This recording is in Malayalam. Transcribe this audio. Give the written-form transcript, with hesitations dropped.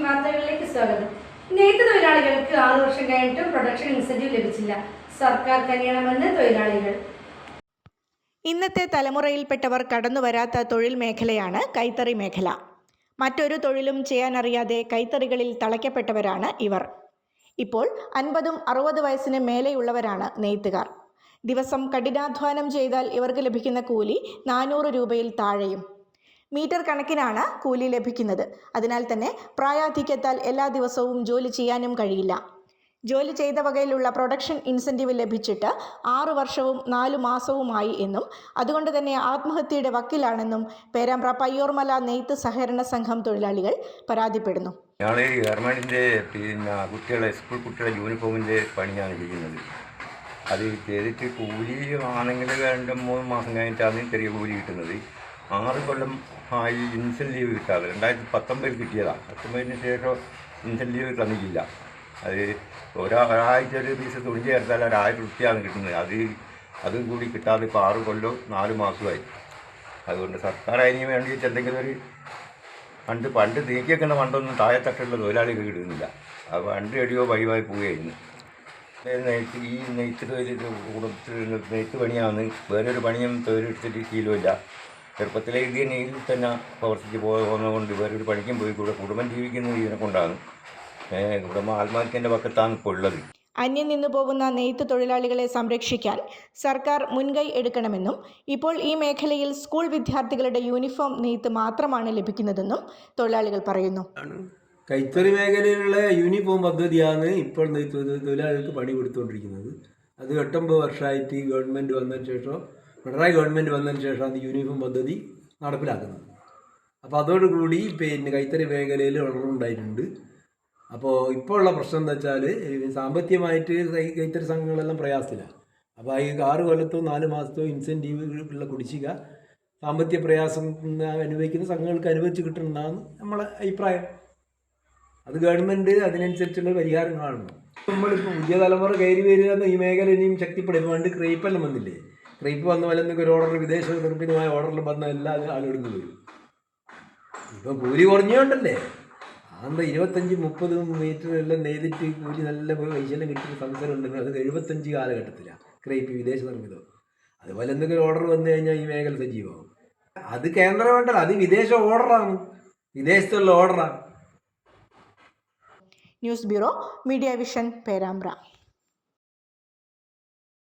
വാർത്തകളിലേക്ക് സ്വാഗതം. നെയ്ത്ത് തൊഴിലാളികൾക്ക് 6 വർഷം കഴിഞ്ഞിട്ടും പ്രൊഡക്ഷൻ ഇൻസെന്റീവ് ലഭിച്ചില്ല. സർക്കാർ കനിയണമെന്ന് തൊഴിലാളികൾ. ഇന്നത്തെ തലമുറയിൽപ്പെട്ടവർ കടന്നുവരാത്ത തൊഴിൽ മേഖലയാണ് കൈത്തറി മേഖല. മറ്റൊരു തൊഴിലും ചെയ്യാനറിയാതെ കൈത്തറികളിൽ തളയ്ക്കപ്പെട്ടവരാണ് ഇവർ. ഇപ്പോൾ 50-60 വയസ്സിന് മേലെയുള്ളവരാണ് നെയ്ത്തുകാർ. ദിവസം കഠിനാധ്വാനം ചെയ്താൽ ഇവർക്ക് ലഭിക്കുന്ന കൂലി 400 രൂപയിൽ താഴെയും. മീറ്റർ കണക്കിനാണ് കൂലി ലഭിക്കുന്നത്. അതിനാൽ തന്നെ പ്രായാധിക്യത്താൽ എല്ലാ ദിവസവും ജോലി ചെയ്യാനും കഴിയില്ല. ജോലി ചെയ്ത വകയിലുള്ള പ്രൊഡക്ഷൻ ഇൻസെൻറ്റീവ് ലഭിച്ചിട്ട് 6 വർഷവും 4 മാസവുമായി എന്നും അതുകൊണ്ട് തന്നെ ആത്മഹത്യയുടെ വക്കിലാണെന്നും പേരാമ്പ്ര പയ്യോർമല നെയ്ത്ത് സഹകരണ സംഘം തൊഴിലാളികൾ പരാതിപ്പെടുന്നു. ഞങ്ങൾ ഗവൺമെൻറ്റിൻ്റെ കുട്ടികളെ സ്കൂൾ കുട്ടികളെ യൂണിഫോമിൻ്റെ പണിയാണ് ചെയ്യുന്നത്. അത് ചെയ്തിട്ട് കൂലി ആണെങ്കിൽ 2-3 മാസം കഴിഞ്ഞിട്ടാണ് ചെറിയ കൂലി കിട്ടുന്നത്. 6 കൊല്ലം ആയി ഇൻസെൻറ്റീവ് കിട്ടാതെ 2019 കിട്ടിയതാണ്. 19 ശേഷം ഇൻസെൻറ്റീവ് തന്നിട്ടില്ല. അത് ഒരാഴ്ച ഒരു ദിവസം തുണി ചേർത്താൽ 1000 രൂപയാണ് കിട്ടുന്നത്. അതും കൂടി കിട്ടാതെ ഇപ്പോൾ 6 കൊല്ലവും 4 മാസമായി. അതുകൊണ്ട് സർക്കാർ അതിന് വേണ്ടിയിട്ട് എന്തെങ്കിലും ഒരു പണ്ട് നീക്കിയേക്കുന്ന പണ്ടൊന്നും താഴെത്തട്ടുള്ള തൊഴിലാളികൾ കിട്ടുന്നില്ല. അത് പണ്ട് എടിയോ വഴിവായി പോവുകയായിരുന്നു. ഈ നെയ്ത്ത് തൊഴിൽ നെയ്ത്ത് പണിയാണ്. വേറൊരു പണിയും തൊഴിലെടുത്തിട്ട് ശീലമില്ല. ചെറുപ്പത്തിലെ ഇത് നെയ്യിൽ തന്നെ പ്രവർത്തിച്ച് പോകുന്നതുകൊണ്ട് വേറൊരു പണിക്കും പോയി കൂടെ കുടുംബം ജീവിക്കുന്നത് ഇതിനെ കൊണ്ടാണ്. കുടുംബം ആത്മഹത്യൻ്റെ പക്കത്താണ് ഇപ്പോൾ ഉള്ളത്. അന്യം നിന്നു പോകുന്ന നെയ്ത്ത് തൊഴിലാളികളെ സംരക്ഷിക്കാൻ സർക്കാർ മുൻകൈ എടുക്കണമെന്നും ഇപ്പോൾ ഈ മേഖലയിൽ സ്കൂൾ വിദ്യാർത്ഥികളുടെ യൂണിഫോം നെയ്ത്ത് മാത്രമാണ് ലഭിക്കുന്നതെന്നും തൊഴിലാളികൾ പറയുന്നു. കൈത്തറി മേഖലയിലുള്ള യൂണിഫോം പദ്ധതിയാണ് ഇപ്പോൾ നെയ്ത്ത് തൊഴിലാളികൾക്ക് പണി കൊടുത്തുകൊണ്ടിരിക്കുന്നത്. അത് 8-9 വർഷമായിട്ട് ഗവൺമെൻറ് വന്നതിന് ശേഷം പിണറായി ഗവൺമെൻറ് വന്നതിന് ശേഷമാണ് യൂണിഫോം പദ്ധതി നടപ്പിലാക്കുന്നത്. അപ്പോൾ അതോടുകൂടി കൈത്തറി മേഖലയിൽ വളർന്നുണ്ടായിട്ടുണ്ട്. അപ്പോൾ ഇപ്പോൾ ഉള്ള പ്രശ്നം എന്താ വെച്ചാൽ സാമ്പത്തികമായിട്ട് കൈത്തറി സംഘങ്ങളെല്ലാം പ്രയാസത്തിലാണ്. അപ്പോൾ ഈ 6 കൊല്ലത്തോ 4 മാസത്തോ ഇൻസെൻറ്റീവ് ഉള്ള കുടിശ്ശിക സാമ്പത്തിക പ്രയാസം അനുഭവിക്കുന്ന സംഘങ്ങൾക്ക് അനുവദിച്ച് കിട്ടണമെന്നാണ് നമ്മളെ അഭിപ്രായം. അത് ഗവൺമെൻറ് അതിനനുസരിച്ചുള്ള പരിഹാരം കാണുന്നു. നമ്മളിപ്പോൾ പുതിയ തലമുറ കയറി വരിക ഈ മേഖല ഇനിയും ശക്തിപ്പെടും. പണ്ട് ക്രേപ്പെല്ലാം വന്നില്ലേ? ക്രേപ്പ് വന്ന പോലെ ഒരു ഓർഡർ വിദേശ നിർമ്മിതമായ ഓർഡറിൽ വന്ന എല്ലാ ആളുകൾക്കും വരും. ഇപ്പം കൂലി കുറഞ്ഞുകൊണ്ടല്ലേ അന്ന് 25-30 മീറ്റർ എല്ലാം നെയ്തിട്ട് കൂലി നല്ല പൈസയെല്ലാം കിട്ടിയ സംസാരം ഉണ്ടെങ്കിൽ അത് 75 കാലഘട്ടത്തിലാണ് ക്രേപ്പ് വിദേശ നിർമ്മിതം. അതുപോലെ എന്തെങ്കിലും ഓർഡർ വന്നു കഴിഞ്ഞാൽ ഈ മേഖല സജീവമാകും. അത് കേന്ദ്ര വേണ്ടല്ല, അത് വിദേശ ഓർഡറാണ്, വിദേശത്തുള്ള ഓർഡറാണ്. News bureau, media vision, Perambra.